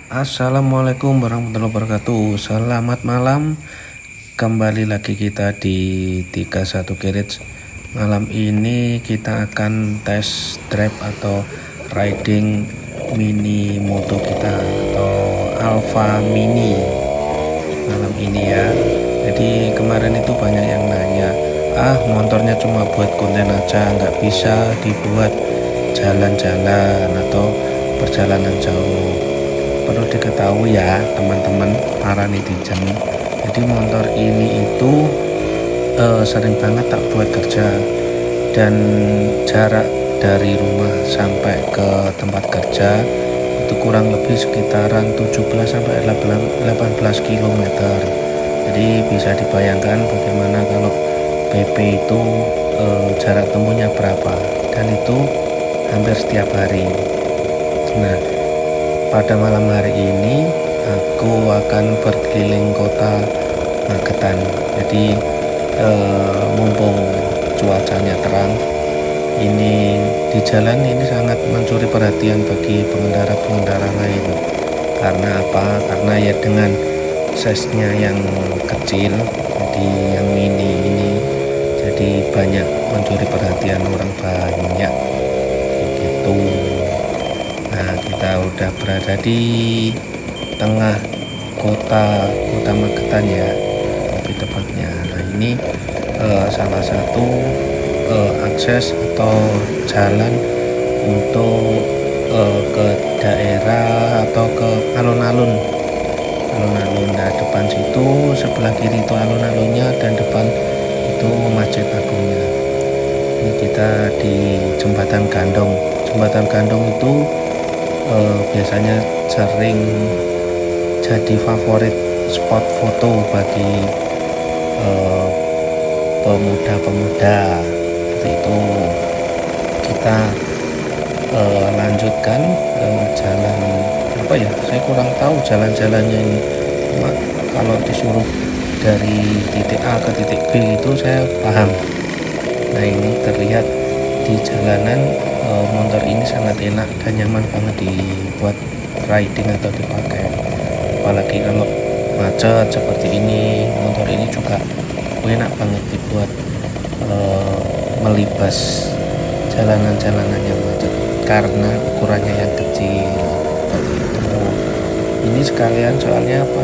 Assalamualaikum warahmatullahi wabarakatuh. Selamat malam. Kembali lagi kita di 31 Garage. Malam ini kita akan test drive atau riding mini moto kita atau Alfa Mini malam ini ya. Jadi kemarin itu banyak yang nanya, motornya cuma buat konten aja, nggak bisa dibuat jalan-jalan atau perjalanan jauh. Perlu diketahui ya teman-teman para netizen, jadi motor ini itu sering banget tak buat kerja, dan jarak dari rumah sampai ke tempat kerja itu kurang lebih sekitaran 17 sampai 18 km. Jadi bisa dibayangkan bagaimana kalau PP itu jarak tempuhnya berapa, dan itu hampir setiap hari. Nah, pada malam hari ini aku akan berkeliling kota Magetan. Jadi mumpung cuacanya terang, ini di jalan ini sangat mencuri perhatian bagi pengendara-pengendara lain. Karena apa? Karena ya dengan size-nya yang kecil, jadi yang mini ini, jadi banyak mencuri perhatian orang banyak gitu. Nah, kita udah berada di tengah kota Magetan ya, lebih tepatnya. Nah, ini salah satu akses atau jalan untuk ke daerah atau ke alun-alun. Nah, depan situ, sebelah kiri itu alun-alunnya, dan depan itu Masjid Agungnya. Ini kita di Jembatan Gandong. Jembatan Gandong itu biasanya sering jadi favorit spot foto bagi pemuda-pemuda. Seperti itu. Kita lanjutkan jalan apa ya, saya kurang tahu jalan-jalannya ini, cuma kalau disuruh dari titik A ke titik B itu saya paham. Nah, ini terlihat di jalanan motor ini sangat enak dan nyaman banget dibuat riding atau dipakai, apalagi kalau macet seperti ini. Motor ini juga enak banget dibuat melibas jalanan-jalanan yang macet karena ukurannya yang kecil seperti itu. Ini sekalian soalnya apa,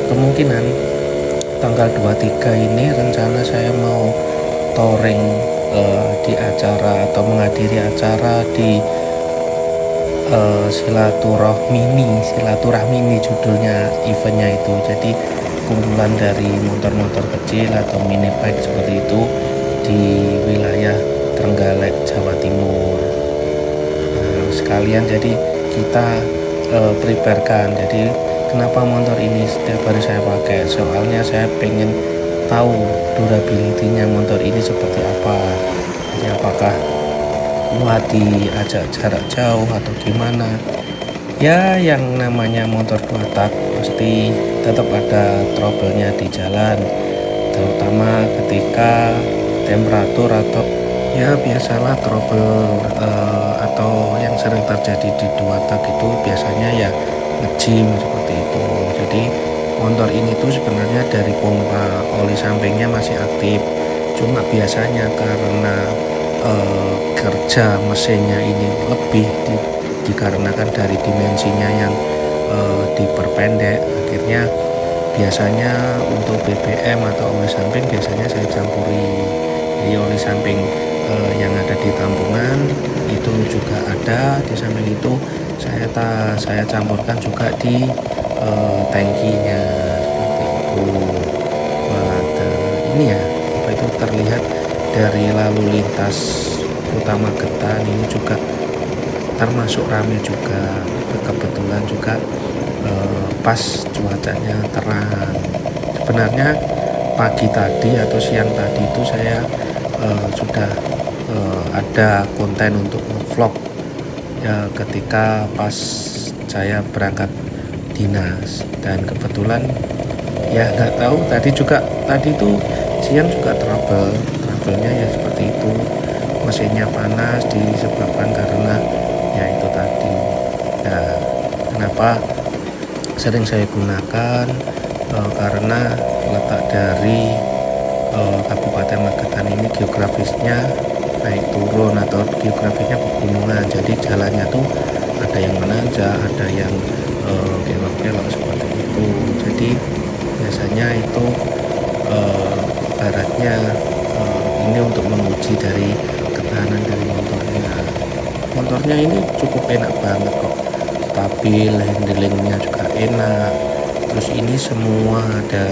kemungkinan tanggal 23 ini rencana saya mau touring di acara atau menghadiri acara di silaturahmi judulnya eventnya itu. Jadi kumpulan dari motor-motor kecil atau mini bike seperti itu di wilayah Trenggalek, Jawa Timur. Nah, sekalian jadi kita preparekan. Jadi kenapa motor ini setiap hari saya pakai, soalnya saya pengen tahu durability-nya motor ini seperti apa. Jadi apakah kuat diajak jarak jauh atau gimana. Ya, yang namanya motor 2 tak pasti tetap ada trouble-nya di jalan, terutama ketika temperatur atau ya biasalah trouble atau yang sering terjadi di 2 tak itu biasanya ya ngejim seperti itu. Jadi motor ini tuh sebenarnya dari pompa oli sampingnya masih aktif, cuma biasanya karena kerja mesinnya ini lebih dikarenakan dari dimensinya yang diperpendek, akhirnya biasanya untuk BBM atau oli samping biasanya saya campuri. Jadi oli samping yang ada di tampungan itu juga ada, di samping itu saya campurkan juga di tangkinya seperti itu. Ini ya, apa itu terlihat dari lalu lintas Kota Magetan ini juga termasuk ramai juga. Kebetulan juga pas cuacanya terang. Sebenarnya pagi tadi atau siang tadi itu saya sudah ada konten untuk vlog ya, ketika pas saya berangkat dinas, dan kebetulan ya nggak tahu tadi itu siang juga trouble-nya ya seperti itu, mesinnya panas disebabkan karena ya itu tadi. Nah, kenapa Kenapa sering saya gunakan? Karena letak dari Kabupaten Magetan ini geografisnya naik turun atau geografisnya pegunungan, jadi jalannya tuh ada yang menanjak, ada yang kelok-kelok seperti itu. Jadi biasanya itu baratnya ini untuk menguji dari ketahanan dari motornya ini cukup enak banget kok, stabil, handlingnya juga enak. Terus ini semua ada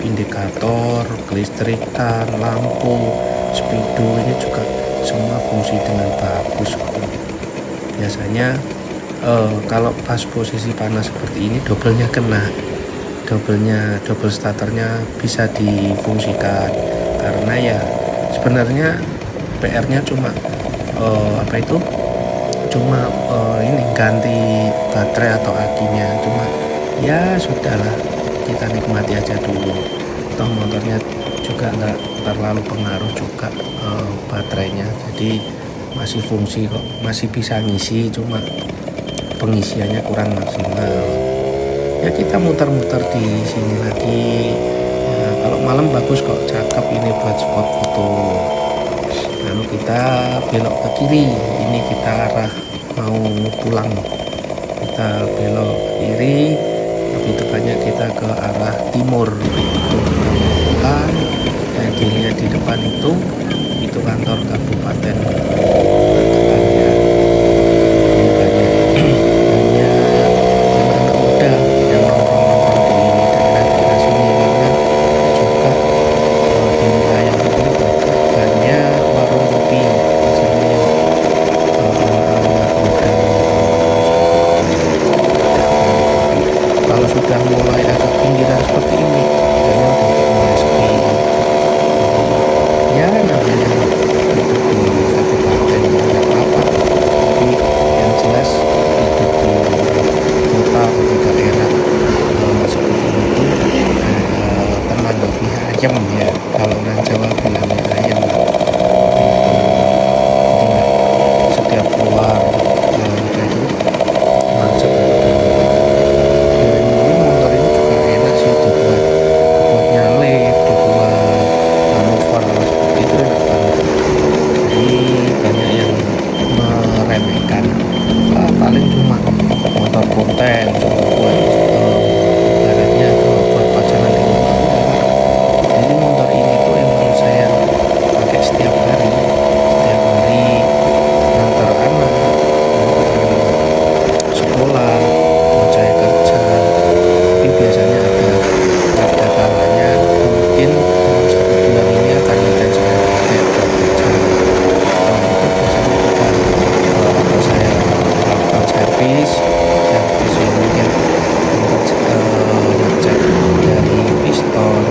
indikator, kelistrikan, lampu, speedo, ini juga semua fungsi dengan bagus kok. Biasanya kalau pas posisi panas seperti ini double starternya bisa difungsikan, karena ya sebenarnya PR-nya cuma ini ganti baterai atau akinya, cuma ya sudahlah, kita nikmati aja dulu. Toh motornya juga nggak terlalu pengaruh juga baterainya, jadi masih fungsi kok, masih bisa ngisi, cuma pengisiannya kurang maksimal. Ya kita muter-muter di sini lagi. Ya, kalau malam bagus kok, cakep ini buat spot foto. Lalu kita belok ke kiri, ini kita arah mau pulang. Kita belok kiri, lebih tepatnya kita ke arah timur. Bukan, yang dilihat di depan itu kantor Kabupaten Magetan. Sudah mulai agak pinggiran seperti ini, kayaknya udah mulai sepi. Ya namanya hidup di kabupaten tidak apa-apa, tapi yang jelas hidup di kota atau daerah seperti itu tenang, lebih ayem ya, kalau orang Jawa bilangnya ayem. Jadi setiap keluar itu macet. Paling cuma motor konten buat ibaratnya buat pacaran di luar. Jadi motor ini tuh emang saya pakai setiap hari ngantar anak sekolah, mau saya kerja. Tapi biasanya ada kalanya mungkin dalam 1 bulan ini akan saya pakai buat kerja. Itu biasanya kita saya servis ini ya, ngecek dari piston,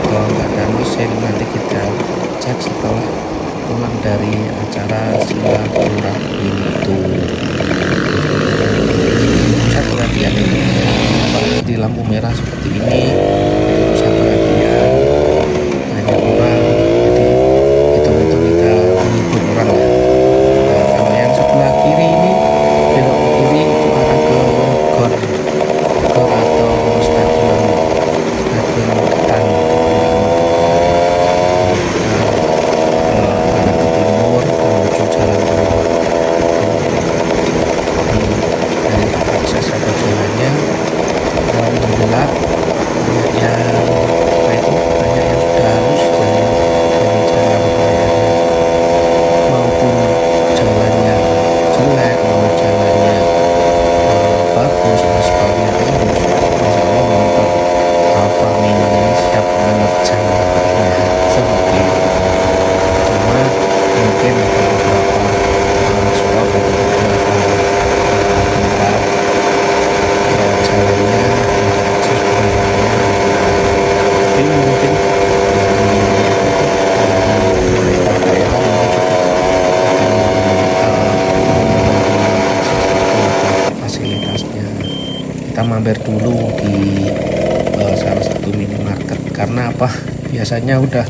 keadaan mesin, nanti kita cek setelah pulang dari acara silaturahmi itu. Pusat perhatian ini di lampu merah seperti ini, pusat perhatian banyak orang, jadi itu kita menghibur orang ya. Nah, kalau yang sebelah kiri ini belok ke kiri itu arah ke gor atau stadion Magetan. Arah ke timur menuju jalan raya. Dari akses atau jalannya gelap, banyak yang sudah halus dari jalan raya maupun jalannya jelek, mau jalannya bagus, aspalnya tembus, misalnya motor Alfa Mini ini siap menerjang seperti itu. Cuma mungkin ada beberapa spot atau beberapa tempat jalannya akses pengendara, tapi mungkin dari pemerintah daerah ini juga fasilitasnya. Kita mampir dulu di salah satu minimarket, karena apa, biasanya udah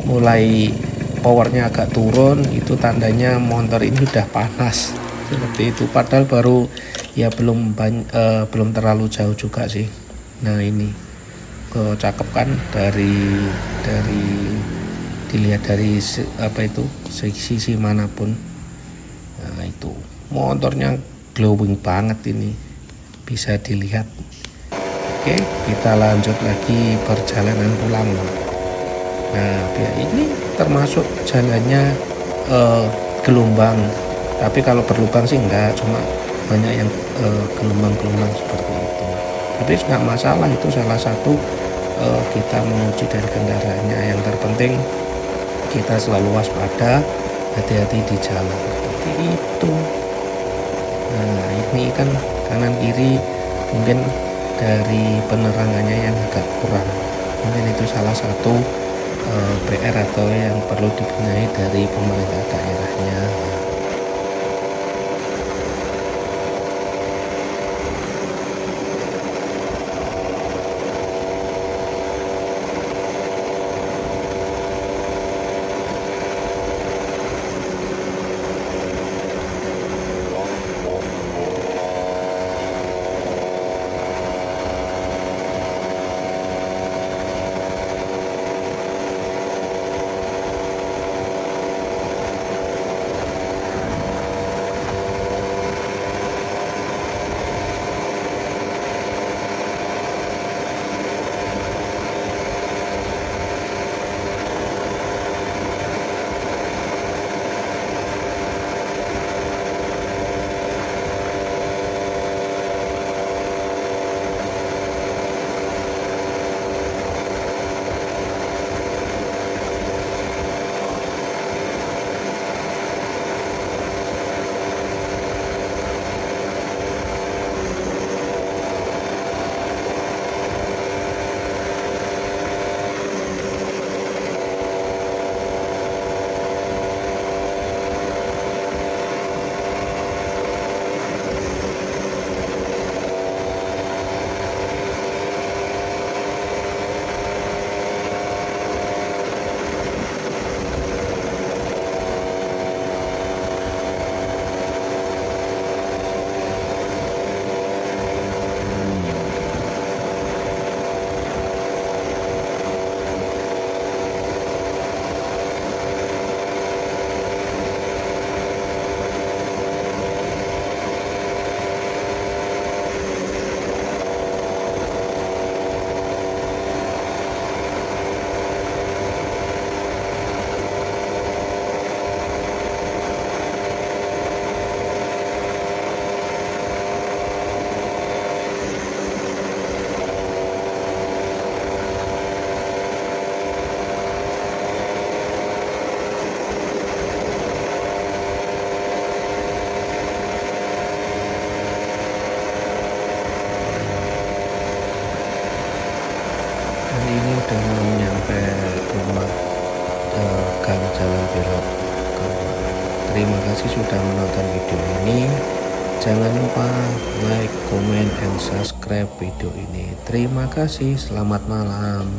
mulai powernya agak turun, itu tandanya motor ini udah panas. seperti itu. Padahal baru ya belum terlalu jauh juga sih. Nah ini cakep kan, dari dilihat dari sisi manapun. Nah itu motornya glowing banget, ini bisa dilihat. Oke, kita lanjut lagi perjalanan pulang. Nah ini termasuk jalannya gelombang, tapi kalau berlubang sih enggak, cuma banyak yang gelombang-gelombang seperti itu. Tapi nggak masalah, itu salah satu kita menguji dari kendaraannya. Yang terpenting kita selalu waspada, hati-hati di jalan, seperti itu. Nah ini kan kanan kiri mungkin dari penerangannya yang agak kurang, mungkin itu salah satu PR atau yang perlu dibenahi dari pemerintah daerahnya. Ini udah mau nyampe rumah, gang jalan belok. Terima kasih sudah menonton video ini. Jangan lupa like, comment, and subscribe video ini. Terima kasih, selamat malam.